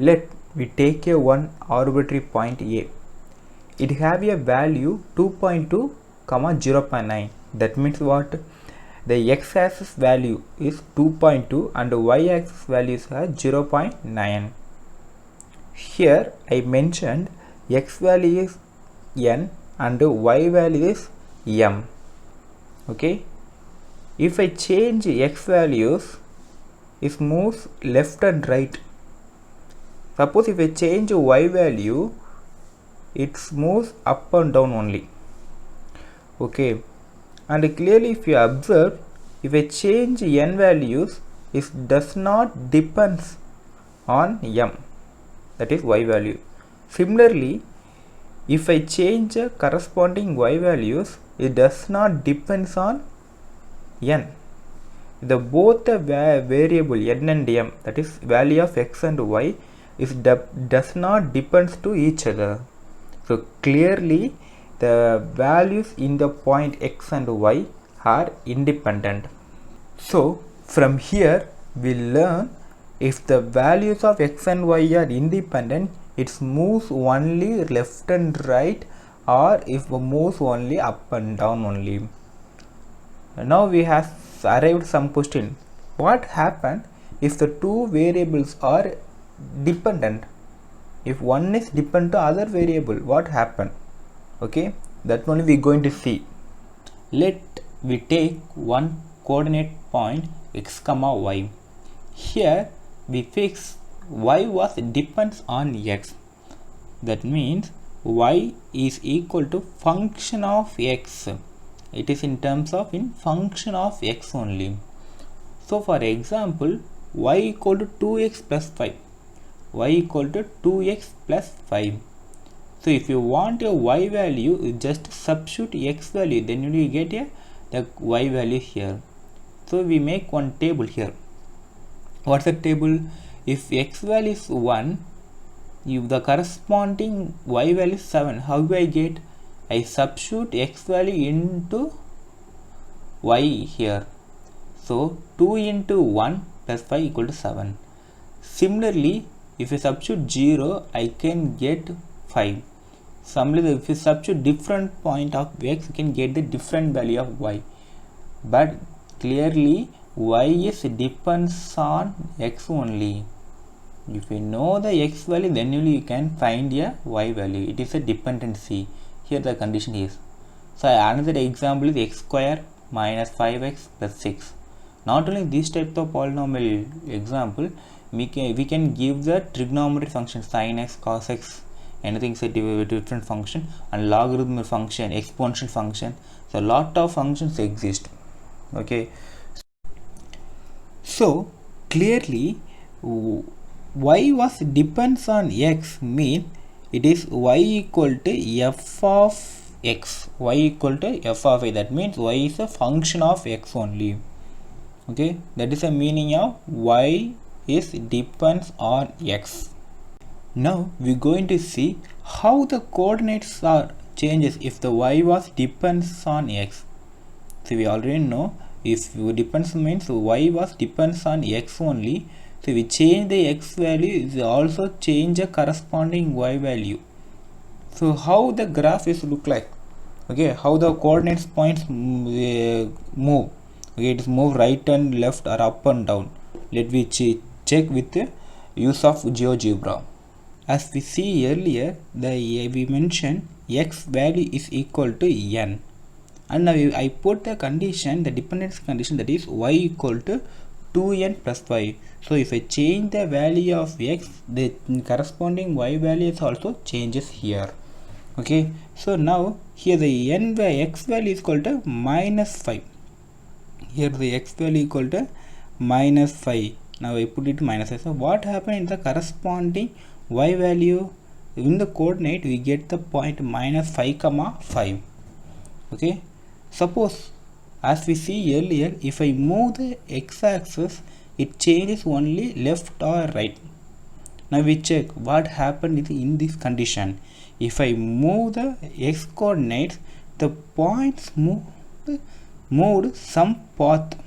Let we take a one arbitrary point A. It have a value 2.2 comma 0.9. That means what? The x-axis value is 2.2 and the y-axis value is 0.9. Here I mentioned x value is n and y value is m. Okay. If I change x values, it moves left and right. Suppose if I change y value, it moves up and down only. Okay. And clearly if you observe, if I change n values, it does not depends on m, that is y value. Similarly, if I change corresponding y values, it does not depends on n. The both the variable n and m, that is value of x and y, does not depends to each other. So clearly the values in the point x and y are independent. So from here we learn if the values of x and y are independent, it moves only left and right, or if it moves only up and down only. Now we have arrived some question. What happens if the two variables are dependent? If one is dependent to other variable, what happen? Okay, that only we are going to see. Let we take one coordinate point x comma y. Here we fix y was depends on x. That means y is equal to function of x. It is in terms of function of x only. So for example, y equal to 2x plus 5. Y equal to 2x plus 5. So if you want a y value, you just substitute x value, then you will get the y value here. So we make one table here. What's the table? If x value is 1, if the corresponding y value is 7, how do I get? I substitute x value into y here. So 2 into 1 plus 5 equal to 7. Similarly, if you substitute 0, I can get 5. Similarly, if you substitute different point of x, you can get the different value of y. But clearly y is depends on x only. If you know the x value, then only you can find a y value. It is a dependency. Here the condition is. So another example is x square minus 5x plus 6. Not only this type of polynomial example, we can give the trigonometric function sin x, cos x, anything is a different function, and logarithmic function, exponential function. So lot of functions exist. Okay. So clearly y was depends on x mean it is y equal to f of x. Y equal to f of a. That means y is a function of x only. Okay, that is the meaning of y is depends on x. Now we are going to see how the coordinates are changes if the y was depends on x. So we already know if depends means y was depends on x only. So we change the x value, is also change a corresponding y value. So how the graph is look like? Okay, how the coordinates points move? Okay, it is move right and left or up and down. Let me check with the use of GeoGebra. As we see earlier, we mentioned x value is equal to n, and now I put the condition, the dependence condition, that is y equal to 2n plus 5. So if I change the value of x, the corresponding y value also changes here. Okay, so now here the n by x value is equal to minus 5. Here the x value equal to minus 5. Now I put it minus 5. So what happened in the corresponding y value? In the coordinate we get the point minus 5 comma 5. Okay, suppose as we see earlier, if I move the x-axis, it changes only left or right. Now we check what happened in this condition. If I move the x coordinates, the points moved some path.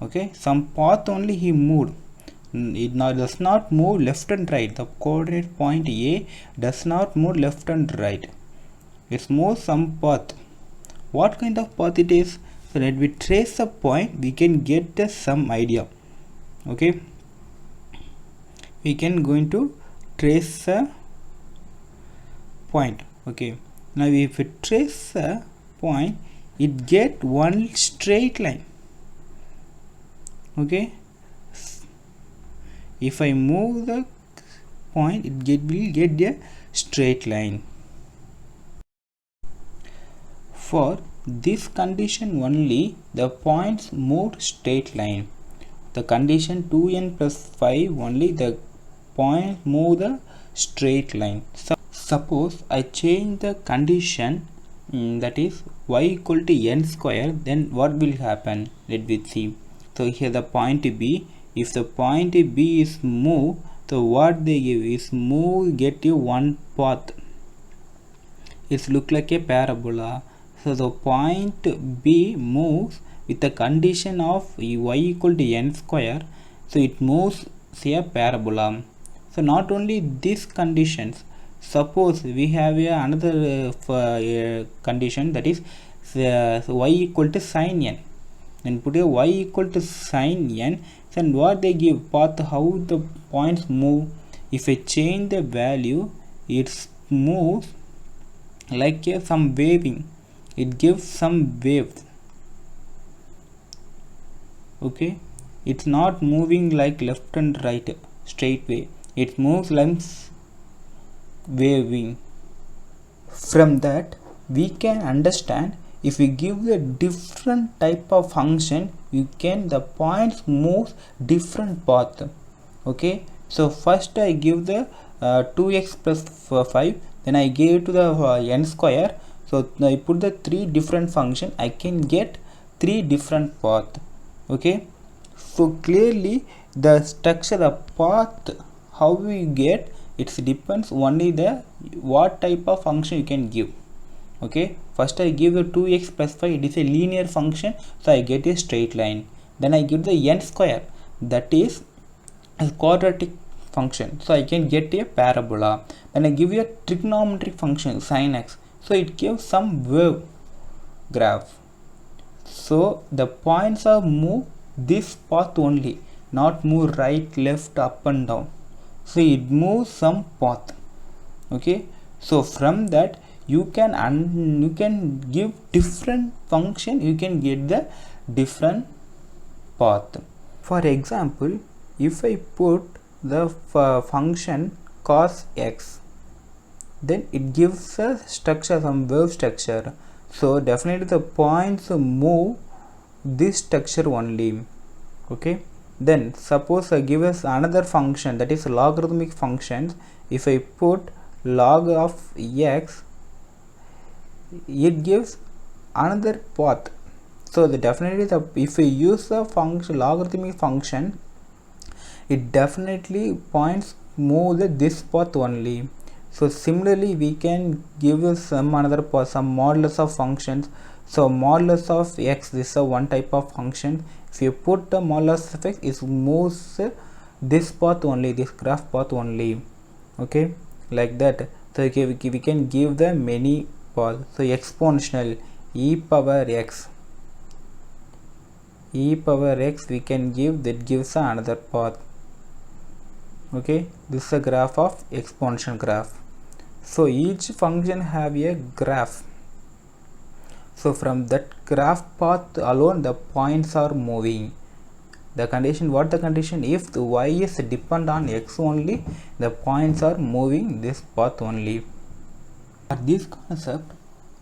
Okay, some path only he moved. it does not move left and right. The coordinate point A does not move left and right. It moves some path. What kind of path it is? So that we trace the point, we can get some idea. Okay, we can going to trace a point. Okay, now if we trace a point, it get one straight line. Okay, if I move the point, it will get a straight line. For this condition only, the points moved straight line. The condition 2n plus 5 only, the point move the straight line. Suppose I change the condition, that is y equal to n square, then what will happen? Let me see. So here the point B, if the point B is move, so what they give is move, get you one path. It look like a parabola. So the point B moves with the condition of y equal to n square, so it moves say a parabola. So not only these conditions, suppose we have another condition, that is y equal to sin n, then put a y equal to sin n, then what they give path, how the points move. If I change the value, it moves like some waving, it gives some wave. Okay, it's not moving like left and right straight way, it moves like waving. From that we can understand, if we give a different type of function, you can the points move different path. Okay, so first I give the 2x plus 5, then I gave to the n square. So I put the 3 different function, I can get 3 different path. Okay, so clearly the structure, the path, how we get, it depends only the what type of function you can give. Okay, first I give the 2x plus 5, it is a linear function, so I get a straight line. Then I give the n square, that is a quadratic function, so I can get a parabola. Then I give you a trigonometric function sin x, so it gives some wave graph. So the points are move this path only, not move right, left, up and down. So it moves some path. Okay, so from that you can give different function, you can get the different path. For example, if I put the function cos x, then it gives a structure, some wave structure. So definitely the points move this structure only. Okay, then suppose I give us another function, that is logarithmic functions. If I put log of x, it gives another path. So definitely if we use the function logarithmic function, it definitely points move this path only. So similarly we can give some another path, some modulus of functions. So modulus of x, this is one type of function. If you put the modulus of x, it moves this path only, this graph path only. Okay, like that. So we can give the many paths. So exponential e power x, we can give, that gives another path. Okay, this is a graph of exponential graph. So each function have a graph. So from that graph path alone, the points are moving. The condition, what the condition? If the y is depend on x only, the points are moving this path only. This concept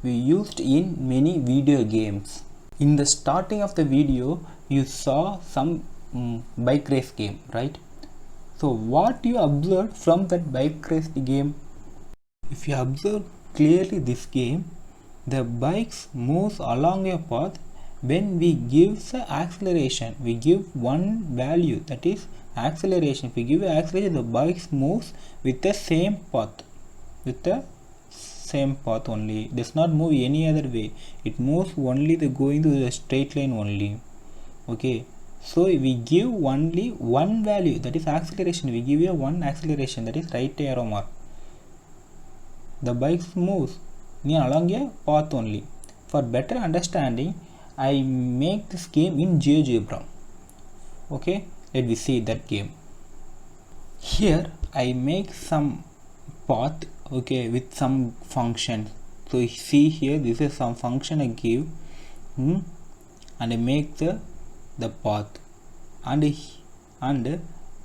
we used in many video games. In the starting of the video, you saw some bike race game, right? So what you observed from that bike race game? If you observe clearly this game, the bikes moves along a path. When we give the acceleration, we give one value, that is acceleration. If we give acceleration, the bikes moves with the same path, only. It does not move any other way. It moves only the going to the straight line only. Okay, So we give only one value, that is acceleration. We give you one acceleration, that is right arrow mark. The bike moves along a path only. For better understanding, I make this game in GeoGebra. Okay, let me see that game. Here I make some path, okay, with some function. So you see here, this is some function I give, and I make the path, and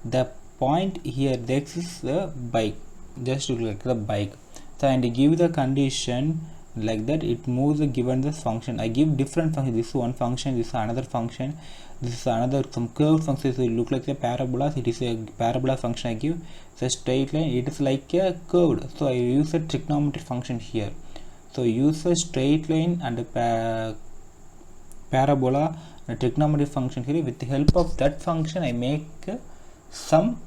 the point here, this is the bike, just look like the bike. So and I give the condition like that it moves given this function. I give different function. This is one function, this is another function, this is another some curved function. So it look like a parabola. It is a parabola function I give. So straight line, it is like a curved. So I use a trigonometric function here. So use a straight line and a parabola and a trigonometric function here. With the help of that function I make some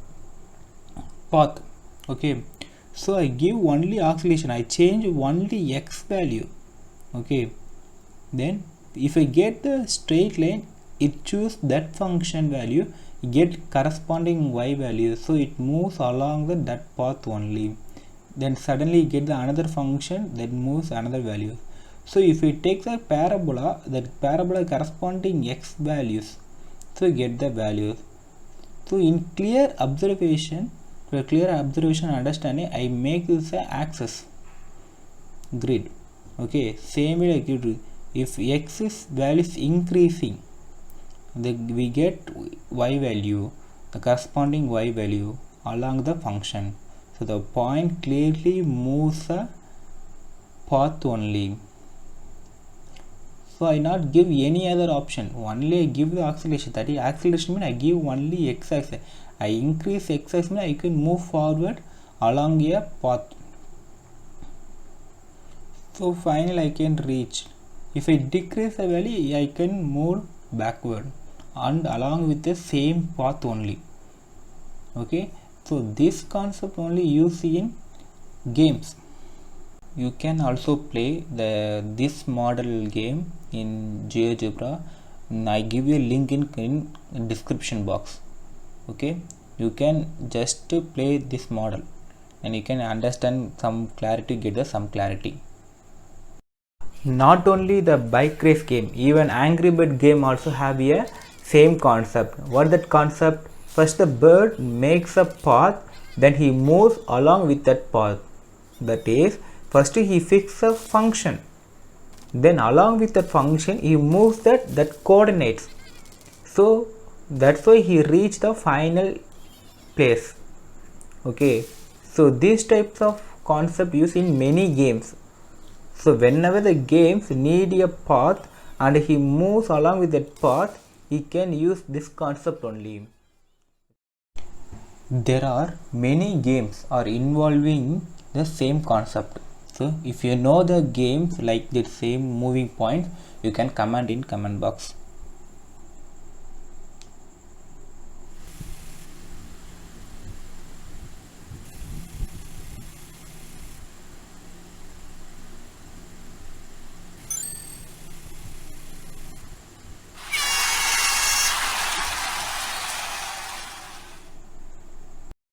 path. Okay, so I give only acceleration, I change only x value. Okay, then if I get the straight line, it choose that function value, get corresponding y value, so it moves along that path only. Then suddenly get the another function that moves another value. So if we take the parabola, that parabola corresponding x values, so get the values. So in clear observation, for clear observation and understanding, I make this a axis grid. Okay, same way like you do. If x is value is increasing, we get y value, the corresponding y value along the function. So the point clearly moves a path only. So I not give any other option, only I give the acceleration. That is acceleration means I give only x axis. I increase x axis means I can move forward along a path. So finally I can reach. If I decrease the value, I can move backward and along with the same path only. Okay, so this concept only used in games. You can also play this model game in GeoGebra. I give you a link in description box. Okay, you can just play this model and you can understand some clarity, get some clarity. Not only the bike race game, even Angry Bird game also have a same concept. What that concept? First the bird makes a path, then he moves along with that path. That is, first he fixes a function, then along with that function he moves that coordinates. So that's why he reached the final place. Okay, so these types of concept used in many games. So whenever the games need a path and he moves along with that path, he can use this concept only. There are many games are involving the same concept. So if you know the games like the same moving points, you can comment in comment box.